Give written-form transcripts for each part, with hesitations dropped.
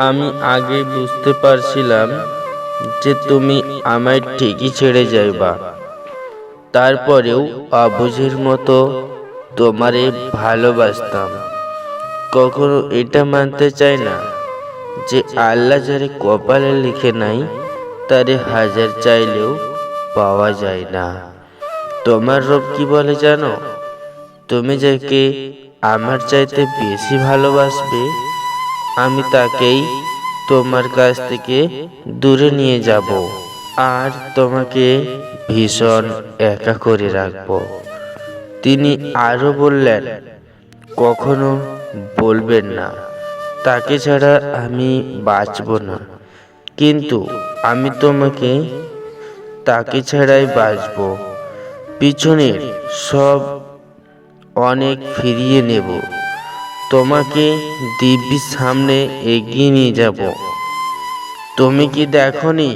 আমি আগে বুঝতে পারছিলাম যে তুমি আমায় ঠিকই ছেড়ে যাইবা। তারপরেও অবুঝের মতো তোমারে ভালোবাসতাম। কখনো এটা মানতে চাই না যে আল্লাহ যারে কপালে লিখে নাই তারে হাজার চাইলেও পাওয়া যায় না। তোমার রব কি বলে জানো? তুমি যাকে আমার চাইতে বেশি ভালোবাসবে আমি তাকেই তোমার কাছ থেকে দূরে নিয়ে যাব আর তোমাকে ভীষণ একা করে রাখব। তিনি আরো বললেন, কখনো বলবেন না তাকে ছাড়া আমি বাঁচব না, কিন্তু আমি তোমাকে তাকে ছাড়াই বাঁচব। পিছনের সব অনেক ফিরিয়ে নেব, তোমাকে দিব্যির সামনে এগিয়ে নিয়ে যাব। তুমি কি দেখনি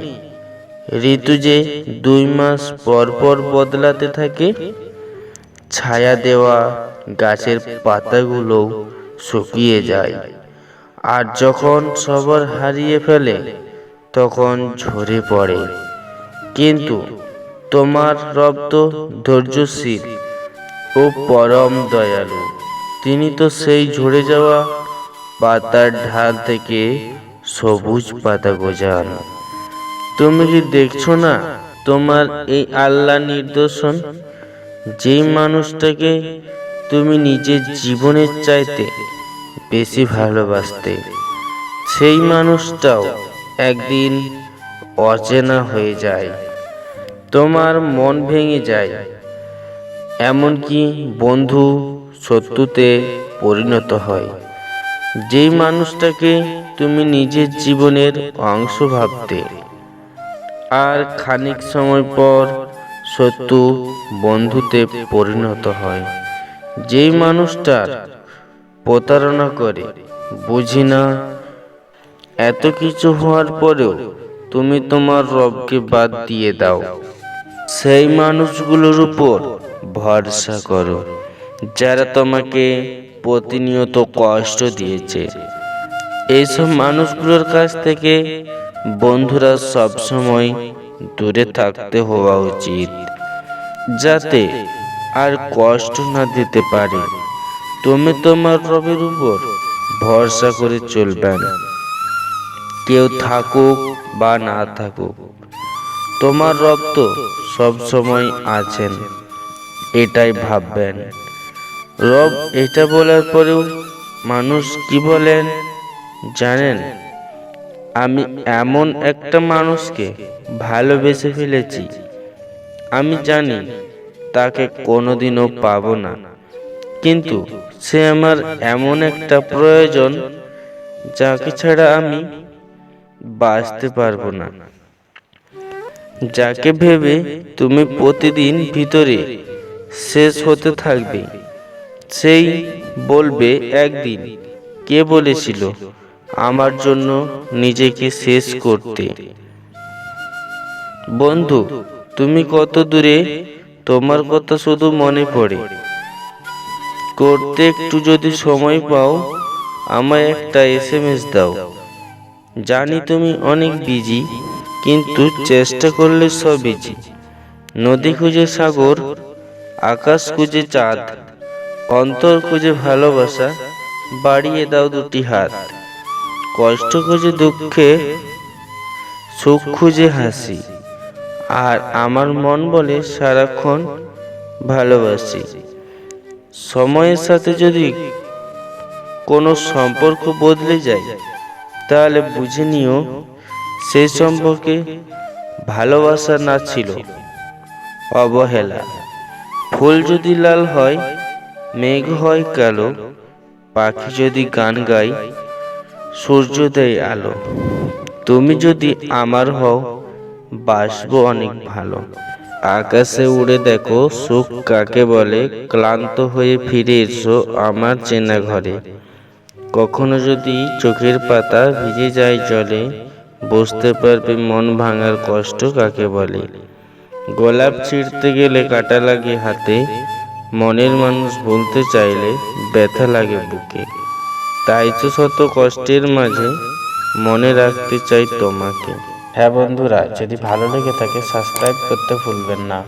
ঋতু যে 2 মাস পর পর বদলাতে থাকে? ছায়া দেওয়া গাছের পাতাগুলো শুকিয়ে যায়, আর যখন সবার হারিয়ে ফেলে তখন ঝরে পড়ে। কিন্তু তোমার রব তো ধৈর্যশীল ও পরম দয়ালু। তিনি তো সেই ঝরে যাওয়া পাতার ঢাল থেকে সবুজ পাতা গজান। তুমি কি দেখছো না তোমার এই আল্লাহ নিদর্শন? যেই মানুষটাকে তুমি নিজের জীবনের চাইতে বেশি ভালোবাসতে, সেই মানুষটাও একদিন অচেনা হয়ে যায়, তোমার মন ভেঙে যায়, এমনকি বন্ধু শত্রুতে পরিণত হয়। যেই মানুষটাকে তুমি নিজের জীবনের অংশ ভাবতে, আর খানিক সময় পর শত্রু বন্ধুতে পরিণত হয়। যেই মানুষটার প্রতারণা করে বুঝি না, এত কিছু হওয়ার পরেও তুমি তোমার রবকে বাদ দিয়ে দাও। সেই মানুষগুলোর উপর ভরসা করো যারা তোমাকে প্রতিনিয়ত কষ্ট দিয়েছে। এইসব মানুষগুলোর কাছ থেকে বন্ধুরা সবসময় দূরে থাকতে হওয়া উচিত, যাতে আর কষ্ট না দিতে পারে। তুমি তোমার রবের উপর ভরসা করে চলবেন, কেউ থাকুক বা না থাকুক তোমার রব তো সবসময় আছেন, এটাই ভাববেন। রব এটা বলার পরেও মানুষ কি বলেন জানেন? আমি এমন একটা মানুষকে ভালোবেসে ফেলেছি, আমি জানি তাকে কোনোদিনও পাবো না, কিন্তু সে আমার এমন একটা প্রয়োজন যাকে ছাড়া আমি বাঁচতে পারবো না। যাকে ভেবে তুমি প্রতিদিন ভিতরে শেষ হতে থাকবে, সেই বলবে একদিন, কে বলেছিল আমার জন্য নিজেকে শেষ করতে? বন্ধু, তুমি কত দূরে? তোমার কথা শুধু মনে পড়ে। করতে একটু যদি সময় পাও আমায় একটা SMS দাও। জানি তুমি অনেক বিজি, কিন্তু চেষ্টা করলে সব ইজি। নদী খুঁজে সাগর, আকাশ খুঁজে চাঁদ, অন্তর খুঁজে ভালোবাসা, বাড়িয়ে দাও দুটি হাত। কষ্ট খুঁজে দুঃখে, সুখ খুঁজে হাসি, আর আমার মন বলে সারাক্ষণ ভালোবাসি। সময়ের সাথে যদি কোনো সম্পর্ক বদলে যায় তাহলে বুঝে নিও সেই সম্পর্কে ভালোবাসা না ছিল, অবহেলা। ফুল যদি লাল হয়, মেঘ হয় কালো, পাখি যদি গান গায়, সূর্য দেয় আলো। তুমি যদি আমার হও বাসবো অনেক ভালো। আকাশে উড়ে দেখো সুখ কাকে বলে, ক্লান্ত হয়ে ফিরে এসো আমার চেনা ঘরে। কখনো যদি চোখের পাতা ভিজে যায় জলে, বুঝতে পারবে মন ভাঙার কষ্ট কাকে বলে। গোলাপ ছিঁড়তে গেলে কাঁটা লাগে হাতে, মনের মানুষ বলতে চাইলে ব্যথা লাগে বুকে। তাই তো শত কষ্টের মাঝে মনে রাখতে চাই তোমাকে। হ্যাঁ বন্ধুরা, যদি ভালো লেগে থাকে সাবস্ক্রাইব করতে ভুলবেন না।